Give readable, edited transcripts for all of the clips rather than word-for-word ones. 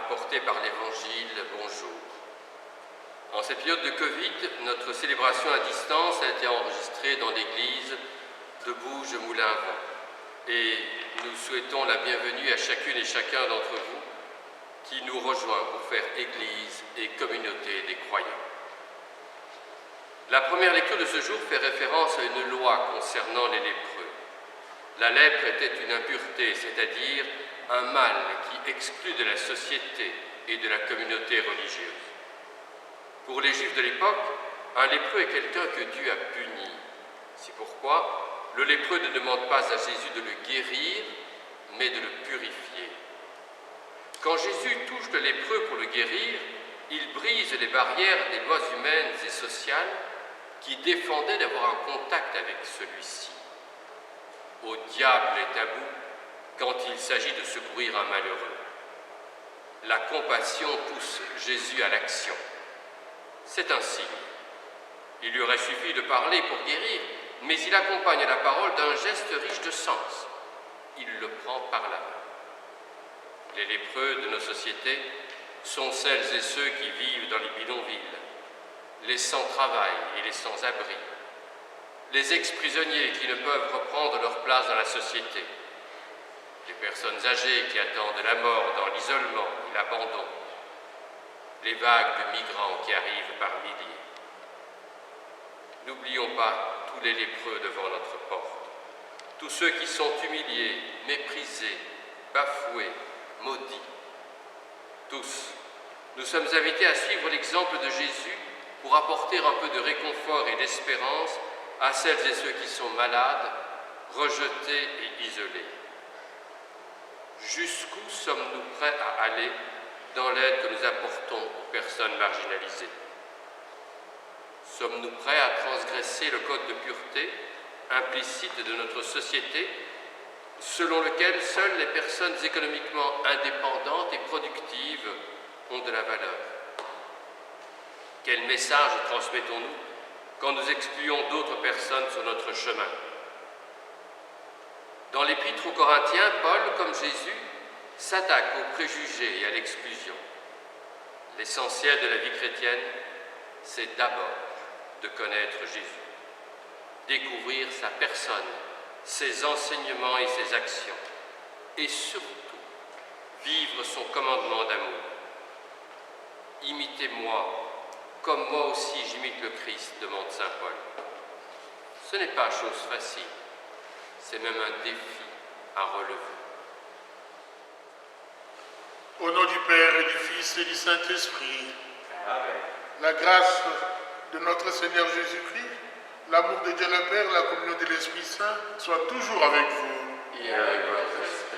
apporté par l'Évangile. Bonjour. En cette période de Covid, notre célébration à distance a été enregistrée dans l'église de Bouges-Moulins-Vent. Et nous souhaitons la bienvenue à chacune et chacun d'entre vous qui nous rejoint pour faire église et communauté des croyants. La première lecture de ce jour fait référence à une loi concernant les lépreux. La lèpre était une impureté, c'est-à-dire un mal qui exclut de la société et de la communauté religieuse. Pour les Juifs de l'époque, un lépreux est quelqu'un que Dieu a puni. C'est pourquoi le lépreux ne demande pas à Jésus de le guérir, mais de le purifier. Quand Jésus touche le lépreux pour le guérir, il brise les barrières des lois humaines et sociales qui défendaient d'avoir un contact avec celui-ci. Au diable est à bout quand il s'agit de secourir un malheureux. La compassion pousse Jésus à l'action. C'est un signe. Il lui aurait suffi de parler pour guérir, mais il accompagne la parole d'un geste riche de sens. Il le prend par la main. Les lépreux de nos sociétés sont celles et ceux qui vivent dans les bidonvilles, les sans-travail et les sans-abri, les ex-prisonniers qui ne peuvent reprendre leur place dans la société, les personnes âgées qui attendent la mort dans l'isolement et l'abandon, les vagues de migrants qui arrivent par milliers. N'oublions pas tous les lépreux devant notre porte, tous ceux qui sont humiliés, méprisés, bafoués, maudits. Tous, nous sommes invités à suivre l'exemple de Jésus pour apporter un peu de réconfort et d'espérance à celles et ceux qui sont malades, rejetés et isolés. Jusqu'où sommes-nous prêts à aller dans l'aide que nous apportons aux personnes marginalisées? Sommes-nous prêts à transgresser le code de pureté implicite de notre société, selon lequel seules les personnes économiquement indépendantes et productives ont de la valeur? Quel message transmettons-nous quand nous excluons d'autres personnes sur notre chemin? Dans l'Épître aux Corinthiens, Paul, comme Jésus, s'attaque aux préjugés et à l'exclusion. L'essentiel de la vie chrétienne, c'est d'abord de connaître Jésus, découvrir sa personne, ses enseignements et ses actions, et surtout vivre son commandement d'amour. Imitez-moi, comme moi aussi j'imite le Christ, demande saint Paul. Ce n'est pas chose facile, c'est même un défi à relever. Au nom du Père et du Fils et du Saint-Esprit, Amen. La grâce de notre Seigneur Jésus-Christ, l'amour de Dieu le Père, la communion de l'Esprit Saint, soit toujours avec vous. Et avec votre esprit.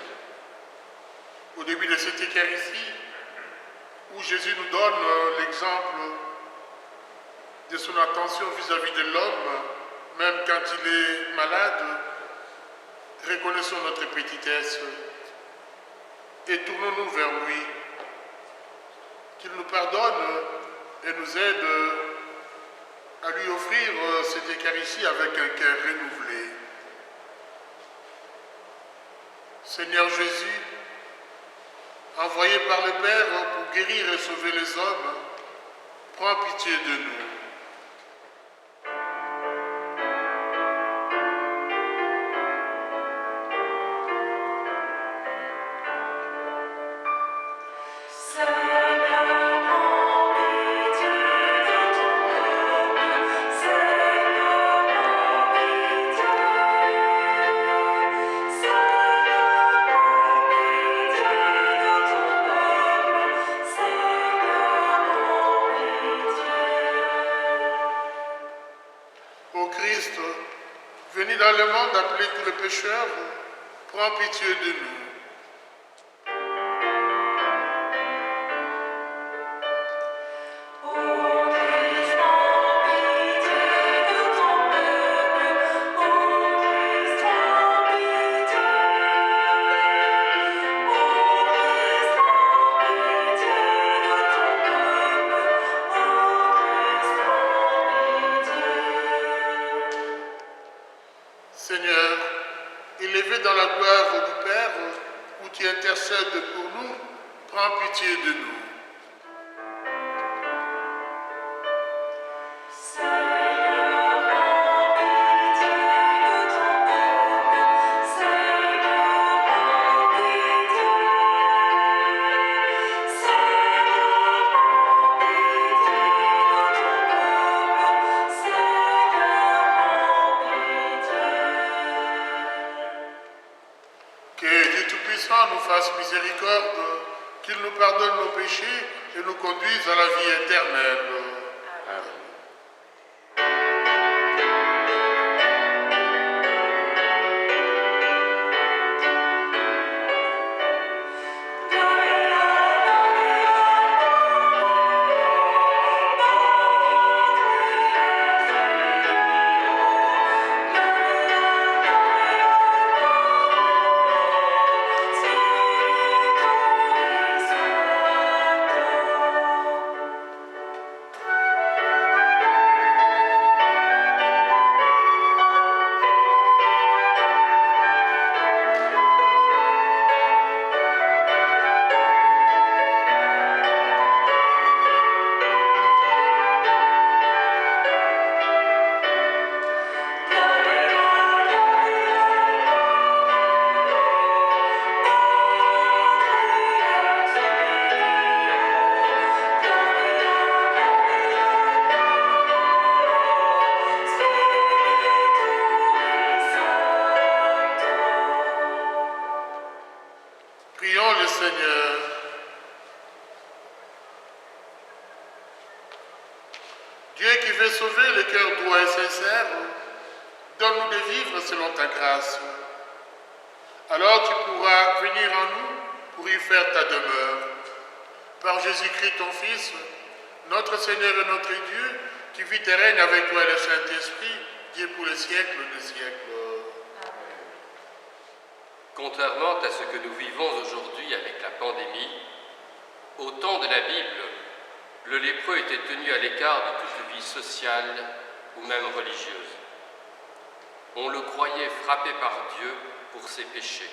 Au début de cette Eucharistie, où Jésus nous donne l'exemple de son attention vis-à-vis de l'homme, même quand il est malade, reconnaissons notre petitesse et tournons-nous vers lui, qu'il nous pardonne et nous aide à lui offrir cette Eucharistie avec un cœur renouvelé. Seigneur Jésus, envoyé par le Père pour guérir et sauver les hommes, prends pitié de nous. Ô Christ, venu dans le monde appeler tous les pécheurs, prends pitié de nous. Seigneur, élevé dans la gloire du Père, où tu intercèdes pour nous, prends pitié de nous. Que Dieu Tout-Puissant nous fasse miséricorde, qu'il nous pardonne nos péchés et nous conduise à la vie éternelle. Amen. Prions le Seigneur. Dieu qui veut sauver le cœur droit et sincère, donne-nous de vivre selon ta grâce. Alors tu pourras venir en nous pour y faire ta demeure. Par Jésus-Christ ton Fils, notre Seigneur et notre Dieu, qui vit et règne avec toi et le Saint-Esprit, Dieu pour les siècles des siècles. Contrairement à ce que nous vivons aujourd'hui avec la pandémie, au temps de la Bible, le lépreux était tenu à l'écart de toute vie sociale ou même religieuse. On le croyait frappé par Dieu pour ses péchés.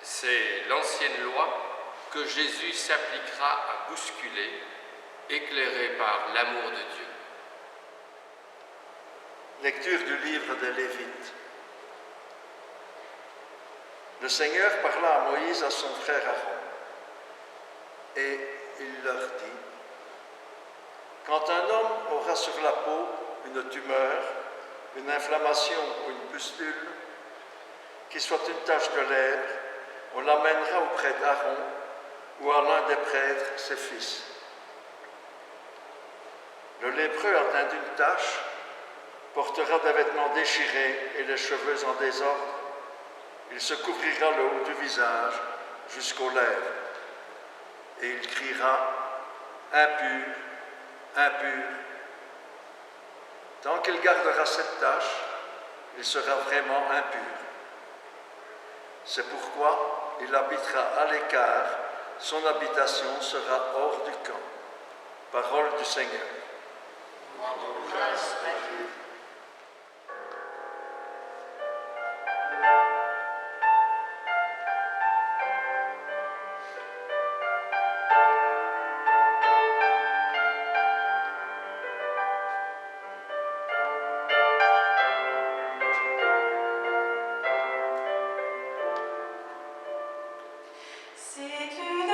C'est l'ancienne loi que Jésus s'appliquera à bousculer, éclairé par l'amour de Dieu. Lecture du livre des Lévites. Le Seigneur parla à Moïse, à son frère Aaron, et il leur dit, « Quand un homme aura sur la peau une tumeur, une inflammation ou une pustule, qui soit une tache de lèpre, on l'amènera auprès d'Aaron ou à l'un des prêtres, ses fils. Le lépreux atteint d'une tache portera des vêtements déchirés et les cheveux en désordre. Il se couvrira le haut du visage jusqu'aux lèvres, et il criera « Impur, impur ». Tant qu'il gardera cette tache, il sera vraiment impur. C'est pourquoi il habitera à l'écart, son habitation sera hors du camp. Parole du Seigneur. C'est une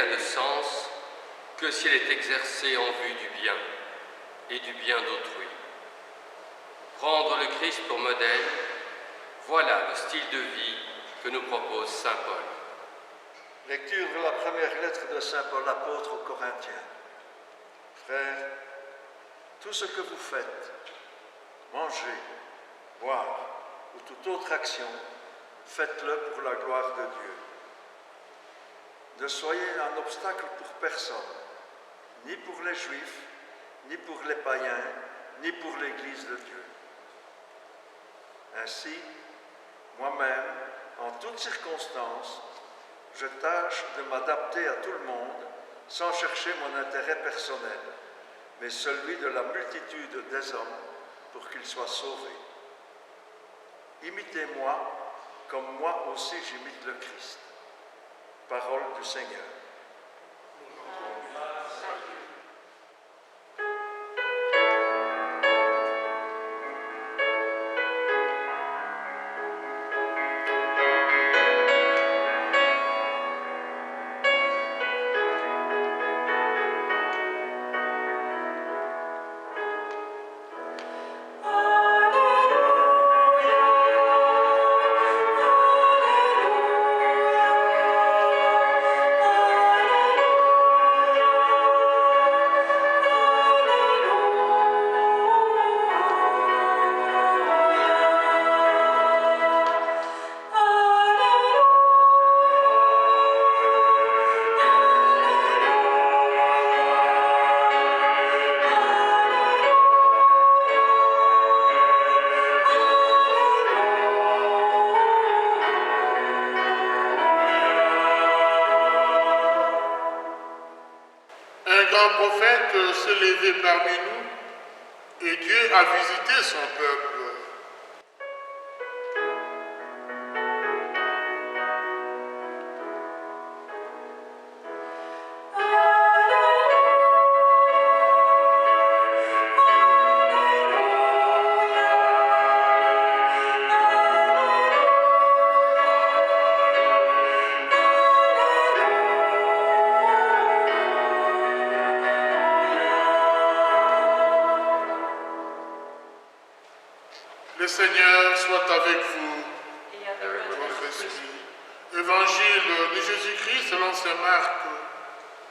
n'a de sens que si elle est exercée en vue du bien et du bien d'autrui. Prendre le Christ pour modèle, voilà le style de vie que nous propose saint Paul. Lecture de la première lettre de saint Paul apôtre aux Corinthiens. Frères, tout ce que vous faites, manger, boire ou toute autre action, faites-le pour la gloire de Dieu. Ne soyez un obstacle pour personne, ni pour les Juifs, ni pour les païens, ni pour l'Église de Dieu. Ainsi, moi-même, en toutes circonstances, je tâche de m'adapter à tout le monde sans chercher mon intérêt personnel, mais celui de la multitude des hommes pour qu'ils soient sauvés. Imitez-moi comme moi aussi j'imite le Christ. Parole du Seigneur. Un grand prophète s'est levé parmi nous et Dieu a visité son peuple. Le Seigneur soit avec vous. Et avec votre esprit. Évangile de Jésus-Christ selon saint Marc.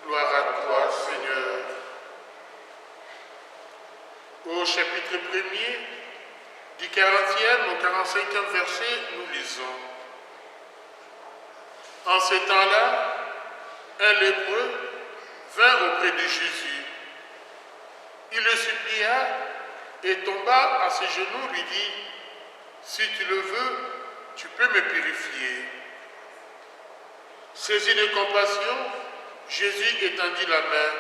Gloire à toi, Seigneur. Au chapitre 1er, du 40e au 45e verset, nous lisons. En ces temps-là, un lépreux vint auprès de Jésus. Il le supplia et tomba à ses genoux, lui dit, « Si tu le veux, tu peux me purifier. » Saisi de compassion, Jésus étendit la main,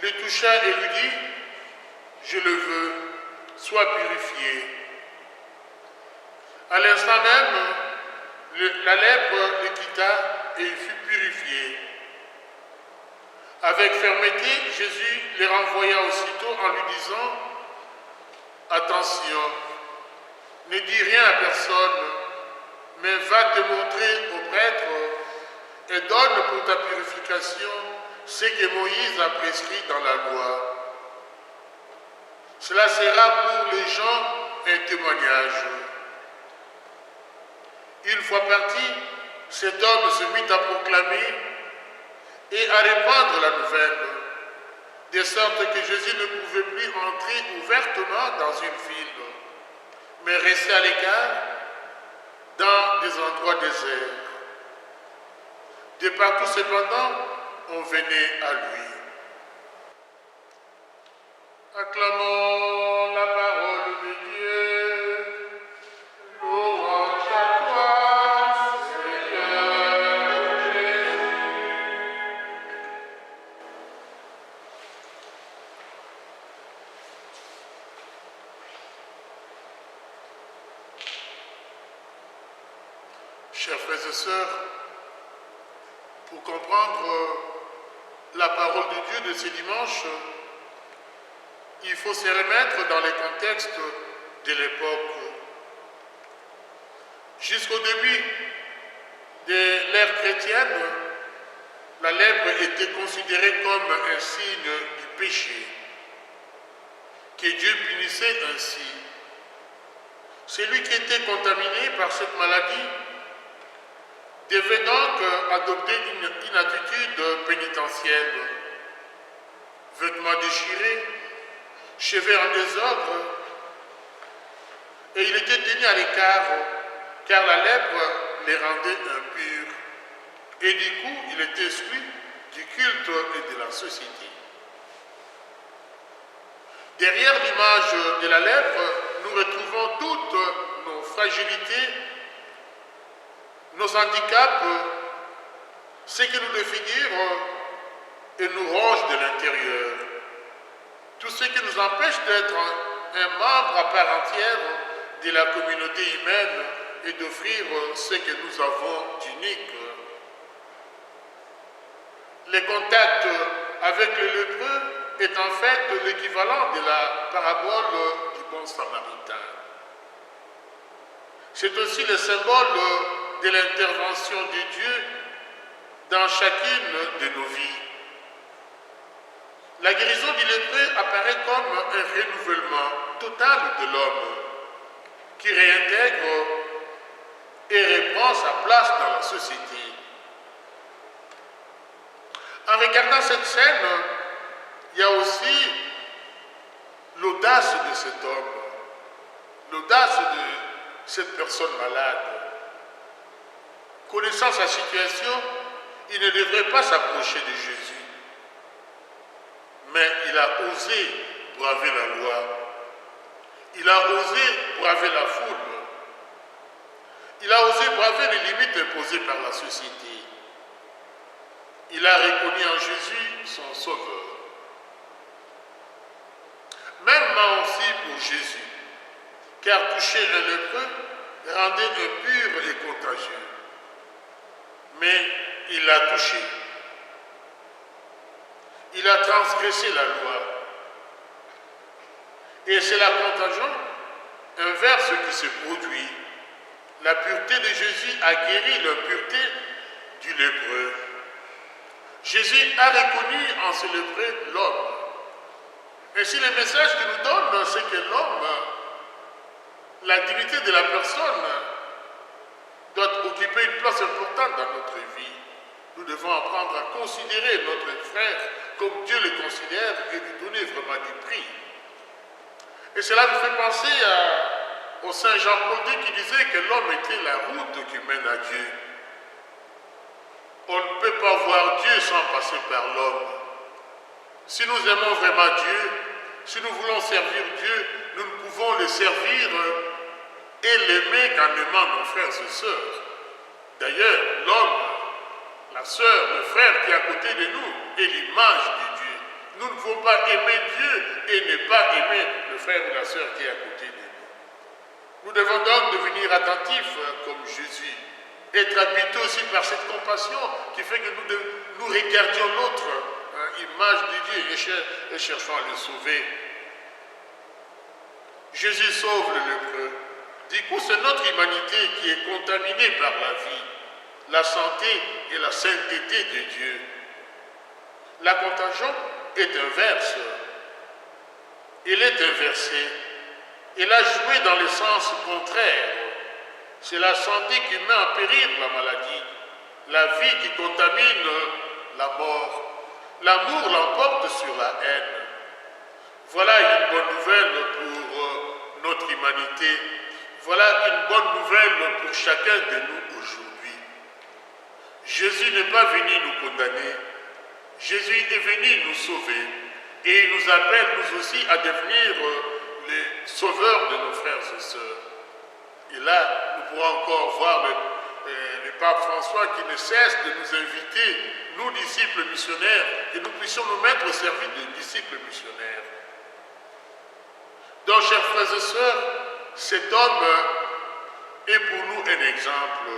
le toucha et lui dit, « Je le veux, sois purifié. » À l'instant même, la lèpre le quitta et il fut purifié. Avec fermeté, Jésus les renvoya aussitôt en lui disant, « Attention, ne dis rien à personne, mais va te montrer au prêtre et donne pour ta purification ce que Moïse a prescrit dans la loi. Cela sera pour les gens un témoignage. » Une fois parti, cet homme se mit à proclamer et à répandre la nouvelle, de sorte que Jésus ne pouvait plus entrer ouvertement dans une ville, mais restait à l'écart dans des endroits déserts. De partout cependant, on venait à lui. Acclamons la parole de Dieu. Louange à toi, Seigneur Jésus. Chers frères et sœurs, pour comprendre la parole de Dieu de ce dimanche, il faut se remettre dans les contextes de l'époque. Jusqu'au début de l'ère chrétienne, la lèpre était considérée comme un signe du péché, que Dieu punissait ainsi. Celui qui était contaminé par cette maladie devait donc adopter une attitude pénitentielle. Vêtements déchirés, cheveux en désordre, et il était tenu à l'écart, car la lèpre les rendait impurs. Et du coup, il était exclu du culte et de la société. Derrière l'image de la lèpre, nous retrouvons toutes nos fragilités, nos handicaps, ce qui nous défigure et nous ronge de l'intérieur. Tout ce qui nous empêche d'être un membre à part entière de la communauté humaine et d'offrir ce que nous avons d'unique. Le contact avec le lépreux est en fait l'équivalent de la parabole du bon samaritain. C'est aussi le symbole de l'intervention de Dieu dans chacune de nos vies. La guérison du lépreux apparaît comme un renouvellement total de l'homme qui réintègre et reprend sa place dans la société. En regardant cette scène, il y a aussi l'audace de cet homme, l'audace de cette personne malade. Connaissant sa situation, il ne devrait pas s'approcher de Jésus. Mais il a osé braver la loi. Il a osé braver la foule. Il a osé braver les limites imposées par la société. Il a reconnu en Jésus son sauveur. Même aussi pour Jésus, car toucher un lépreux rendait impur et contagieux. Mais il l'a touché. Il a transgressé la loi. Et c'est la contagion inverse qui se produit. La pureté de Jésus a guéri l'impureté du lépreux. Jésus a reconnu en ce lépreux l'homme. Ainsi, le message qu'il nous donne, c'est que l'homme, la dignité de la personne, doit occuper une place importante dans notre vie. Nous devons apprendre à considérer notre frère comme Dieu le considère et lui donner vraiment du prix. Et cela nous fait penser au Saint Jean-Paul II qui disait que l'homme était la route qui mène à Dieu. On ne peut pas voir Dieu sans passer par l'homme. Si nous aimons vraiment Dieu, si nous voulons servir Dieu, nous ne pouvons le servir et l'aimer qu'en aimant nos frères et sœurs. D'ailleurs, l'homme, la sœur, le frère qui est à côté de nous est l'image de Dieu. Nous ne pouvons pas aimer Dieu et ne pas aimer le frère ou la sœur qui est à côté de nous. Nous devons donc devenir attentifs comme Jésus. Être habités aussi par cette compassion qui fait que nous regardions l'autre, image de Dieu, et cherchons à le sauver. Jésus sauve le lépreux. Du coup, c'est notre humanité qui est contaminée par la vie, la santé et la sainteté de Dieu. La contagion est inverse. Elle est inversée. Elle a joué dans le sens contraire. C'est la santé qui met en péril la maladie, la vie qui contamine la mort. L'amour l'emporte sur la haine. Voilà une bonne nouvelle pour notre humanité. Voilà une bonne nouvelle pour chacun de nous aujourd'hui. Jésus n'est pas venu nous condamner. Jésus est venu nous sauver. Et il nous appelle, nous aussi, à devenir les sauveurs de nos frères et sœurs. Et là, nous pourrons encore voir le pape François qui ne cesse de nous inviter, nous disciples missionnaires, que nous puissions nous mettre au service des disciples missionnaires. Donc, chers frères et sœurs, cet homme est pour nous un exemple.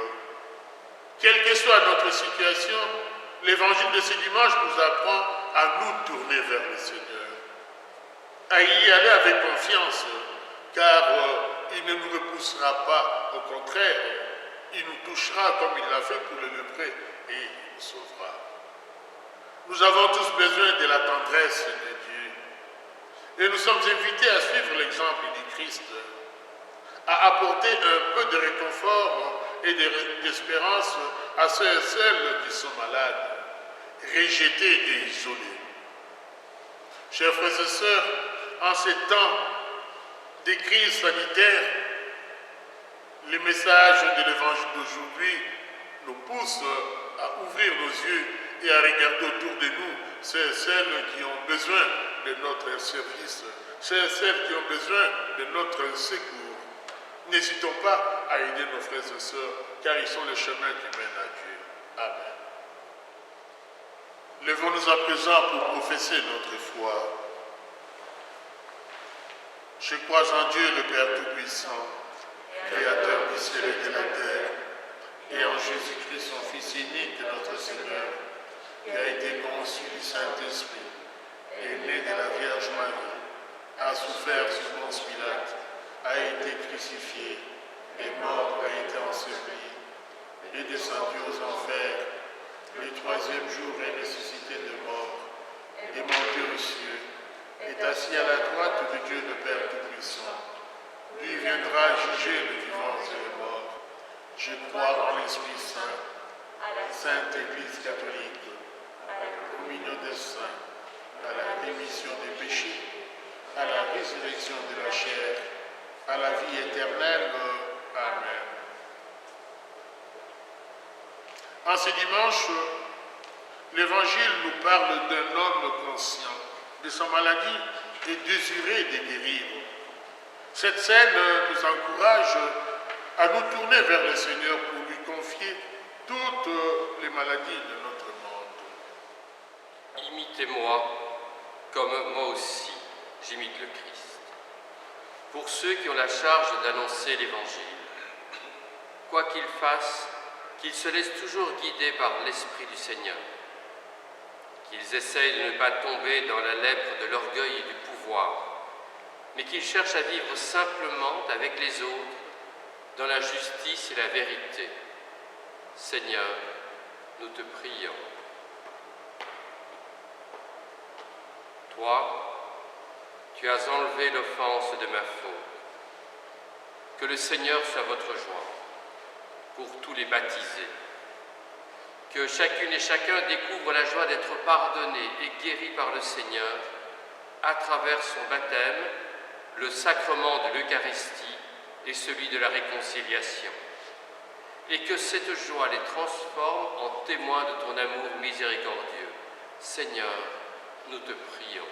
Quelle que soit notre situation, l'évangile de ce dimanche nous apprend à nous tourner vers le Seigneur, à y aller avec confiance, car il ne nous repoussera pas, au contraire, il nous touchera comme il l'a fait pour le lépreux et il nous sauvera. Nous avons tous besoin de la tendresse de Dieu. Et nous sommes invités à suivre l'exemple du Christ, à apporter un peu de réconfort et d'espérance à ceux et celles qui sont malades, rejetés et isolés. Chers frères et sœurs, en ces temps de crise sanitaire, le message de l'évangile d'aujourd'hui nous pousse à ouvrir nos yeux et à regarder autour de nous ceux et celles qui ont besoin de notre service, ceux et celles qui ont besoin de notre secours. N'hésitons pas à aider nos frères et sœurs, car ils sont le chemin qui mène à Dieu. Amen. Levons-nous à présent pour professer notre foi. Je crois en Dieu, le Père Tout-Puissant, Créateur du ciel et de la terre, et en Jésus-Christ, son Fils unique, notre Seigneur, qui a été conçu du Saint-Esprit, est né de la Vierge Marie, a souffert sous Ponce Pilate, a été crucifié, est mort, a été enseveli, est descendu aux enfers, le troisième jour est ressuscité de mort, est monté aux cieux, est assis à la droite de Dieu le Père Tout-Puissant. Lui viendra juger les vivants et les morts. Je crois en l'Esprit Saint, à la Sainte Église catholique, à la communion des saints, à la rémission des péchés, à la résurrection de la chair, à la vie éternelle. Amen. En ce dimanche, l'Évangile nous parle d'un homme conscient de sa maladie et désiré de guérir. Cette scène nous encourage à nous tourner vers le Seigneur pour lui confier toutes les maladies de notre monde. Imitez-moi comme moi aussi j'imite le Christ. Pour ceux qui ont la charge d'annoncer l'Évangile, quoi qu'ils fassent, qu'ils se laissent toujours guider par l'Esprit du Seigneur, qu'ils essayent de ne pas tomber dans la lèpre de l'orgueil et du pouvoir, mais qu'ils cherchent à vivre simplement avec les autres, dans la justice et la vérité. Seigneur, nous te prions. Toi, tu as enlevé l'offense de ma faute. Que le Seigneur soit votre joie pour tous les baptisés. Que chacune et chacun découvre la joie d'être pardonné et guéri par le Seigneur à travers son baptême, le sacrement de l'Eucharistie et celui de la réconciliation. Et que cette joie les transforme en témoins de ton amour miséricordieux. Seigneur, nous te prions.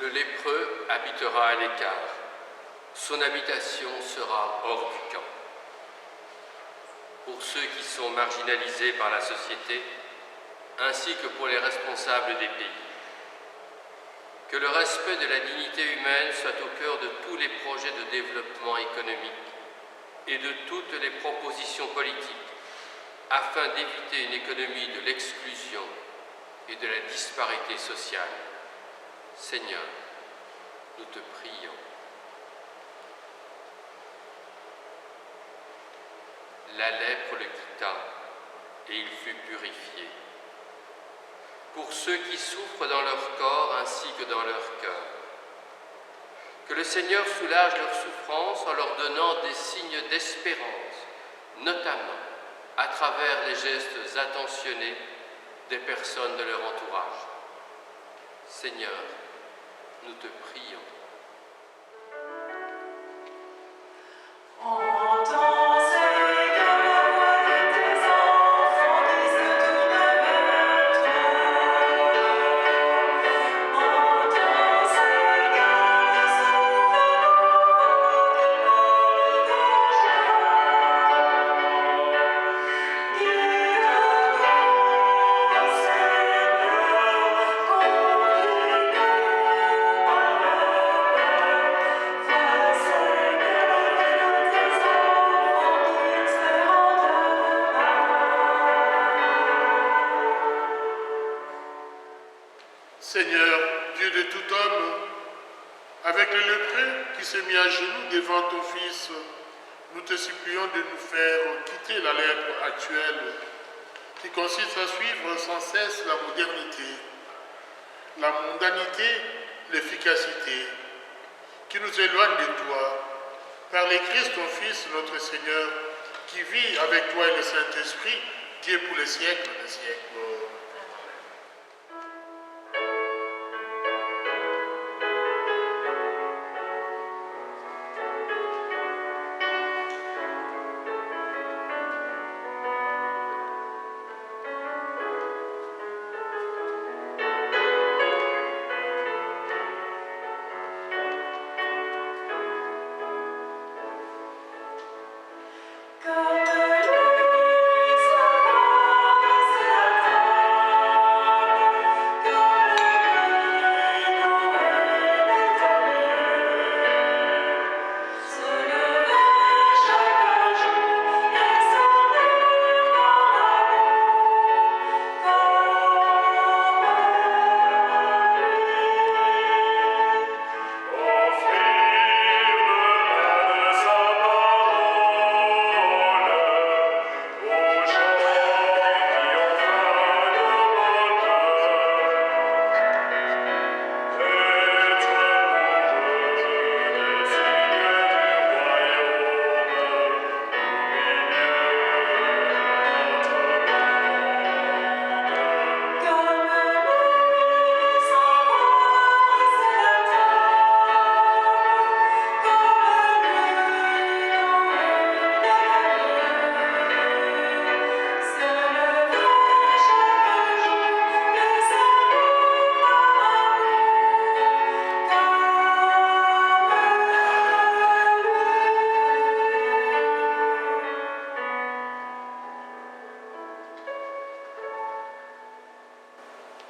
Le lépreux habitera à l'écart. Son habitation sera hors du camp. Pour ceux qui sont marginalisés par la société, ainsi que pour les responsables des pays. Que le respect de la dignité humaine soit au cœur de tous les projets de développement économique et de toutes les propositions politiques, afin d'éviter une économie de l'exclusion et de la disparité sociale. Seigneur, nous te prions. La lèpre le quitta et il fut purifié. Pour ceux qui souffrent dans leur corps ainsi que dans leur cœur, que le Seigneur soulage leur souffrance en leur donnant des signes d'espérance, notamment à travers les gestes attentionnés des personnes de leur entourage. Seigneur, nous te prions. Entends, Seigneur, la voix de tes enfants qui se Seigneur, Dieu de tout homme, avec le lépreux qui s'est mis à genoux devant ton Fils, nous te supplions de nous faire quitter la lèpre actuelle qui consiste à suivre sans cesse la modernité, la mondanité, l'efficacité, qui nous éloigne de toi. Par le Christ, ton Fils, notre Seigneur, qui vit avec toi et le Saint-Esprit, Dieu pour les siècles des siècles.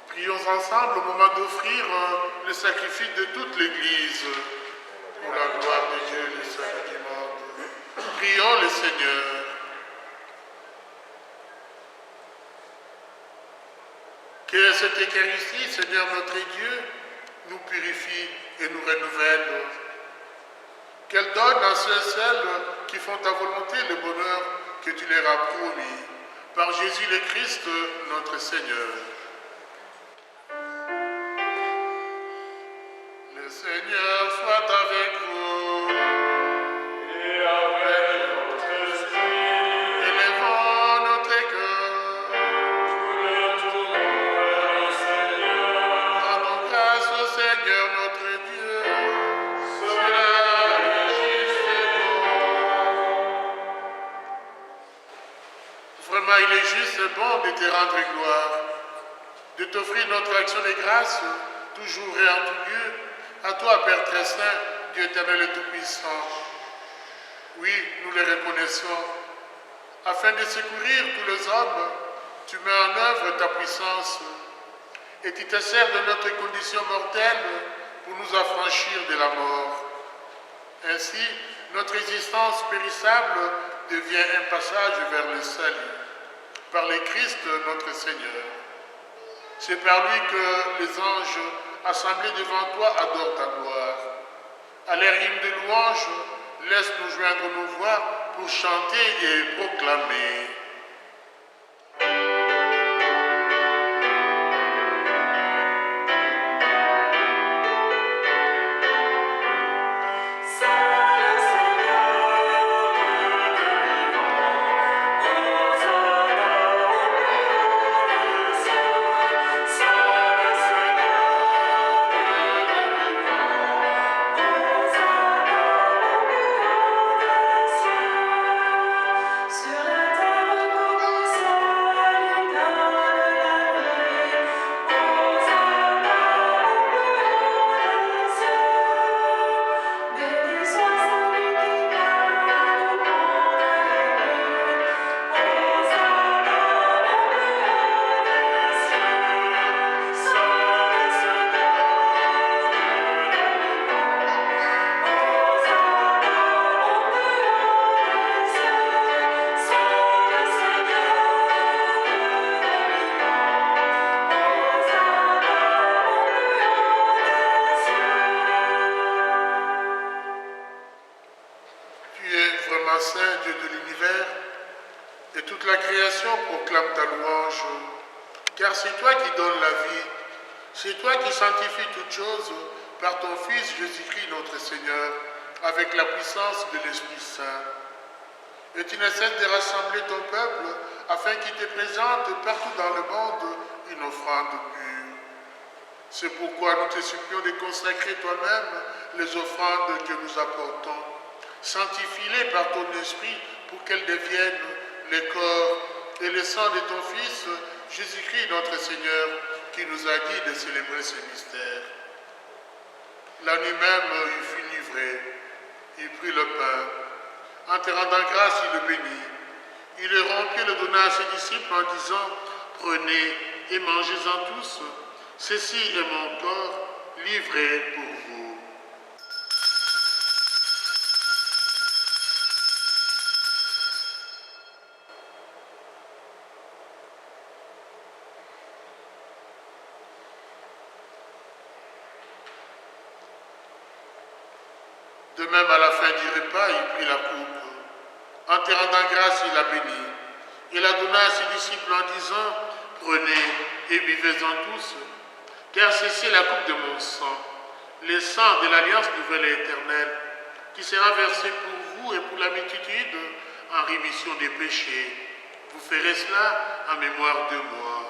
Prions ensemble au moment d'offrir le sacrifice de toute l'Église pour la gloire de Dieu et le salut du monde. Prions le Seigneur. Que cette Eucharistie, Seigneur notre Dieu, nous purifie et nous renouvelle. Qu'elle donne à ceux et celles qui font ta volonté le bonheur que tu leur as promis. Par Jésus le Christ, notre Seigneur. Le Seigneur soit avec vous. Et avec votre esprit. Élevons notre cœur. Nous le tournons vers le Seigneur. Rendons grâce au Seigneur notre Dieu. Cela est juste et bon. Vraiment, il est juste et bon de te rendre gloire, de t'offrir notre action de grâce, toujours et en tout lieu. À toi, Père très saint, Dieu éternel et tout-puissant. Oui, nous le reconnaissons. Afin de secourir tous les hommes, tu mets en œuvre ta puissance et tu te sers de notre condition mortelle pour nous affranchir de la mort. Ainsi, notre existence périssable devient un passage vers le salut, par le Christ notre Seigneur. C'est par lui que les anges assemblés devant toi adorent ta gloire. À leur hymne de louange, laisse-nous joindre nos voix pour chanter et proclamer. Sur la terre saint, Dieu de l'univers, et toute la création proclame ta louange. Car c'est toi qui donnes la vie, c'est toi qui sanctifies toutes choses par ton Fils Jésus-Christ notre Seigneur, avec la puissance de l'Esprit Saint. Et tu ne cesses de rassembler ton peuple afin qu'il te présente partout dans le monde une offrande pure. C'est pourquoi nous te supplions de consacrer toi-même les offrandes que nous apportons. Sanctifie-les par ton esprit pour qu'elles deviennent le corps et le sang de ton Fils, Jésus-Christ notre Seigneur, qui nous a dit de célébrer ce mystère. La nuit même, il fut livré, il prit le pain. En te rendant grâce, il le bénit. Il le rompit et le donna à ses disciples en disant, « Prenez et mangez-en tous, ceci est mon corps livré pour vous. » De même, à la fin du repas, il prit la coupe. En te rendant grâce, il la bénit. Il la donna à ses disciples en disant, « Prenez et buvez-en tous, car ceci est la coupe de mon sang, le sang de l'alliance nouvelle et éternelle, qui sera versé pour vous et pour la multitude en rémission des péchés. Vous ferez cela en mémoire de moi. »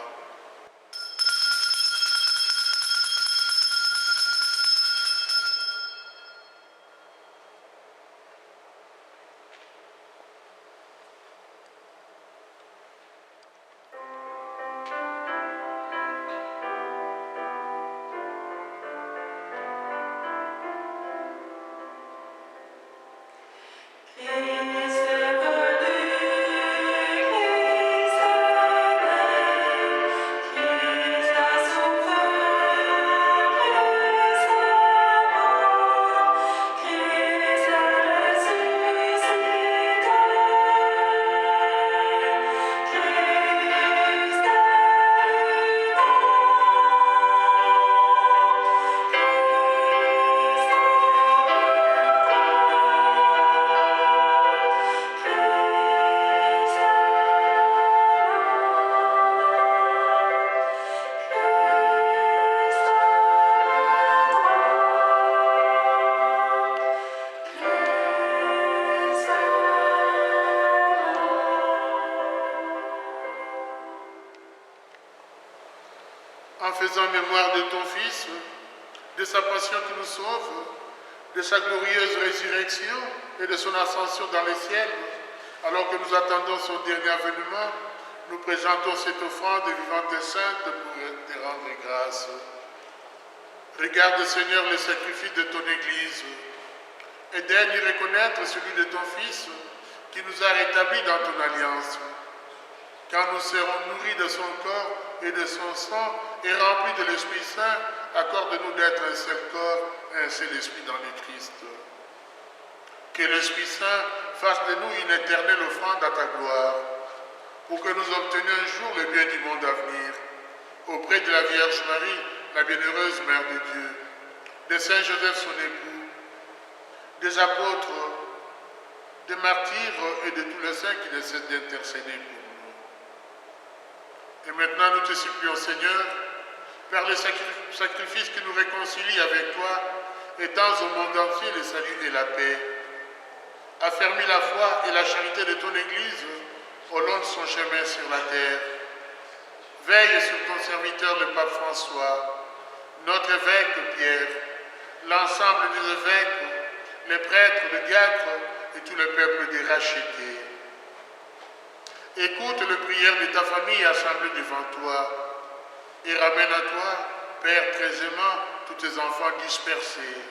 En faisant mémoire de ton Fils, de sa passion qui nous sauve, de sa glorieuse résurrection et de son ascension dans les ciels, alors que nous attendons son dernier avènement, nous présentons cette offrande vivante et sainte pour te rendre grâce. Regarde, Seigneur, le sacrifice de ton Église et daigne y reconnaître celui de ton Fils qui nous a rétablis dans ton alliance. Quand nous serons nourris de son corps et de son sang et remplis de l'Esprit Saint, accorde-nous d'être un seul corps et un seul esprit dans le Christ. Que l'Esprit Saint fasse de nous une éternelle offrande à ta gloire, pour que nous obtenions un jour le bien du monde à venir, auprès de la Vierge Marie, la bienheureuse Mère de Dieu, de Saint Joseph son époux, des apôtres, des martyrs et de tous les saints qui ne cessent d'intercéder pour nous. Et maintenant, nous te supplions, Seigneur, par le sacrifice qui nous réconcilie avec toi, étends au monde entier le salut et la paix. Affermis la foi et la charité de ton Église au long de son chemin sur la terre. Veille sur ton serviteur, le pape François, notre évêque Pierre, l'ensemble des évêques, les prêtres, les diacres et tout le peuple des rachetés. Écoute les prières de ta famille assemblée devant toi et ramène à toi, Père très aimant, tous tes enfants dispersés.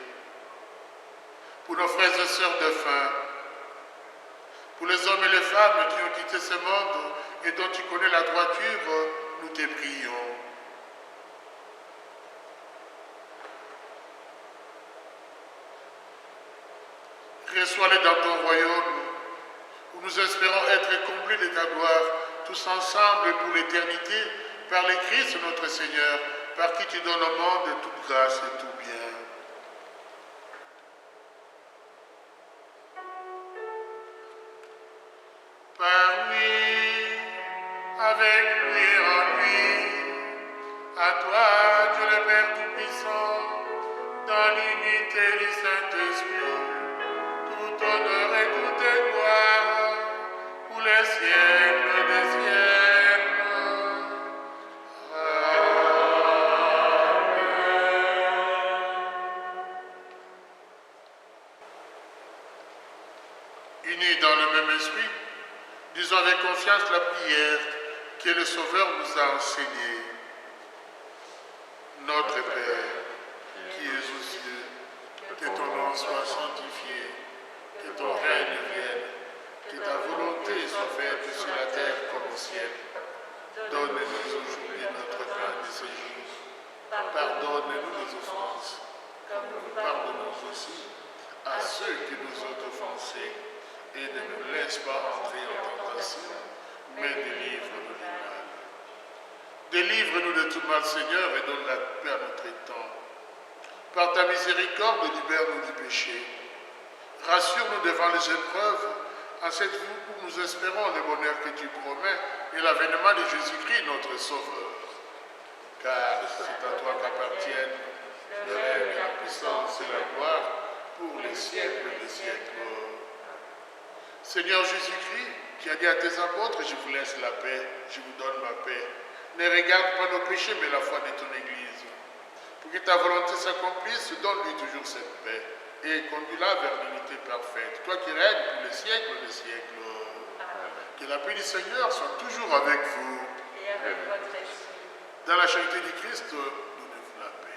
Pour nos frères et sœurs défunts, pour les hommes et les femmes qui ont quitté ce monde et dont tu connais la droiture, nous te prions. Reçois-les dans ton royaume, où nous espérons être comblés de ta gloire, tous ensemble pour l'éternité, par le Christ notre Seigneur, par qui tu donnes au monde toute grâce et tout bien. À toi, Dieu le Père Tout-Puissant, dans l'unité du Saint-Esprit, tout honneur et toute gloire, pour les siècles des siècles. Unis dans le même esprit, disons avec confiance la prière que le Sauveur nous a enseignée. Notre Père, qui es aux cieux, que ton nom soit sanctifié, que ton règne vienne, que ta volonté soit faite sur la terre comme au ciel. Donne-nous aujourd'hui notre pain de ce jour. Pardonne-nous nos offenses, comme nous pardonnons aussi à ceux qui nous ont offensés. Et ne nous laisse pas entrer en tentation, mais délivre-nous du mal. Délivre-nous de tout mal, Seigneur, et donne la paix à notre temps. Par ta miséricorde, libère-nous du péché. Rassure-nous devant les épreuves, en cette vie où nous espérons le bonheur que tu promets et l'avènement de Jésus-Christ, notre Sauveur. Car c'est à toi qu'appartiennent le règne, la puissance et la gloire pour les siècles des siècles. Seigneur Jésus-Christ, qui a dit à tes apôtres, je vous laisse la paix, je vous donne ma paix. Ne regarde pas nos péchés, mais la foi de ton Église. Pour que ta volonté s'accomplisse, donne-lui toujours cette paix et conduis-la vers l'unité parfaite. Toi qui règnes pour les siècles des siècles. Que la paix du Seigneur soit toujours avec vous. Et avec votre esprit. Dans la charité du Christ, donnez-vous la paix.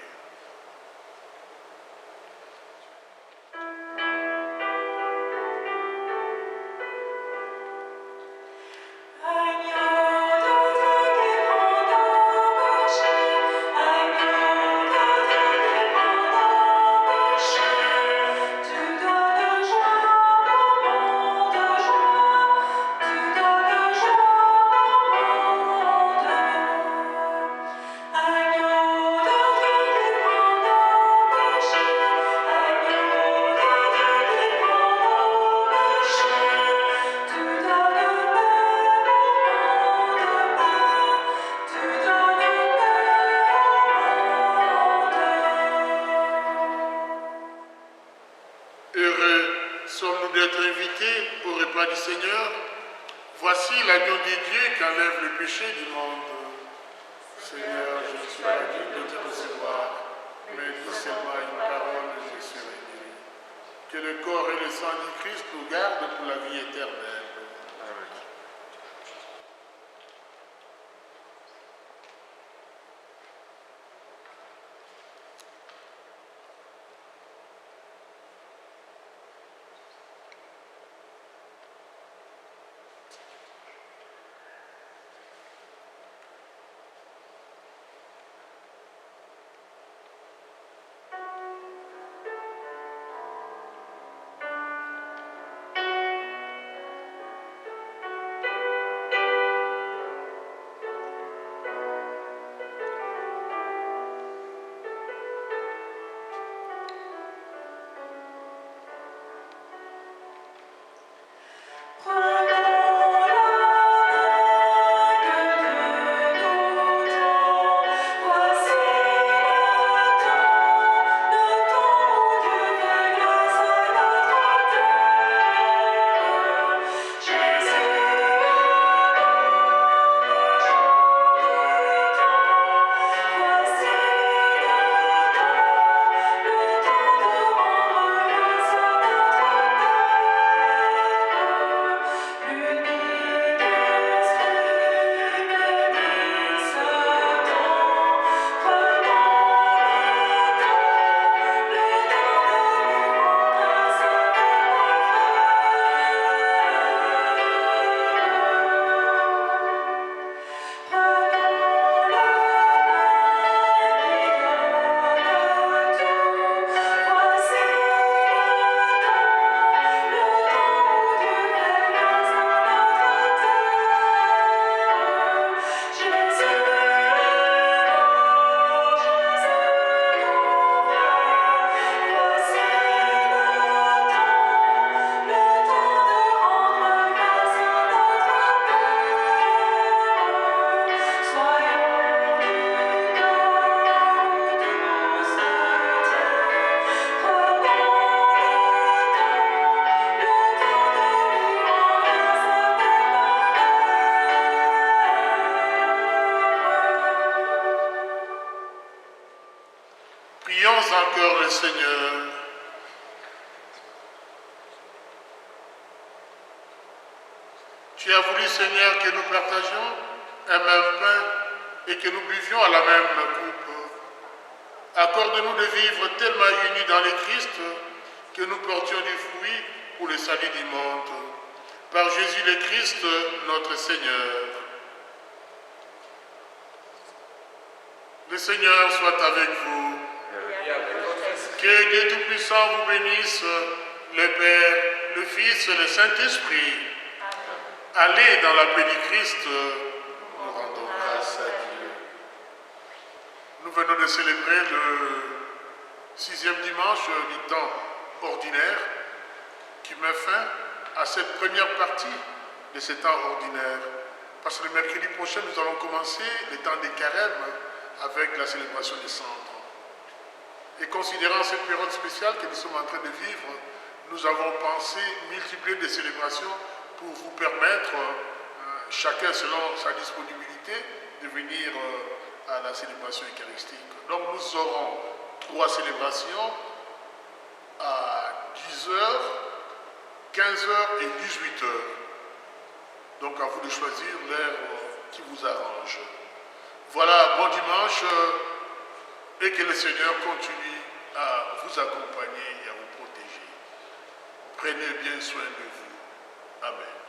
Heureux sommes-nous d'être invités au repas du Seigneur. Voici l'agneau de Dieu qui enlève le péché du monde. Seigneur, je ne suis pas digne de te recevoir, mais dis seulement une parole et je serai guéri. Que le corps et le sang du Christ nous gardent pour la vie éternelle. Prions encore le Seigneur. Tu as voulu, Seigneur, que nous partagions un même pain et que nous buvions à la même coupe. Accorde-nous de vivre tellement unis dans le Christ que nous portions du fruit pour le salut du monde. Par Jésus le Christ, notre Seigneur. Le Seigneur soit avec vous. Que Dieu Tout-Puissant vous bénisse, le Père, le Fils et le Saint-Esprit. Allez dans la paix du Christ. Nous rendons grâce à Dieu. Nous venons de célébrer le 6e dimanche du temps ordinaire qui met fin à cette première partie de ce temps ordinaire. Parce que le mercredi prochain, nous allons commencer le temps des carêmes avec la célébration des cendres. Et considérant cette période spéciale que nous sommes en train de vivre, nous avons pensé multiplier des célébrations pour vous permettre, chacun selon sa disponibilité, de venir à la célébration eucharistique. Donc nous aurons 3 célébrations à 10h, 15h et 18h. Donc à vous de choisir l'heure qui vous arrange. Voilà, bon dimanche et que le Seigneur continue à vous accompagner et à vous protéger. Prenez bien soin de vous. Amen.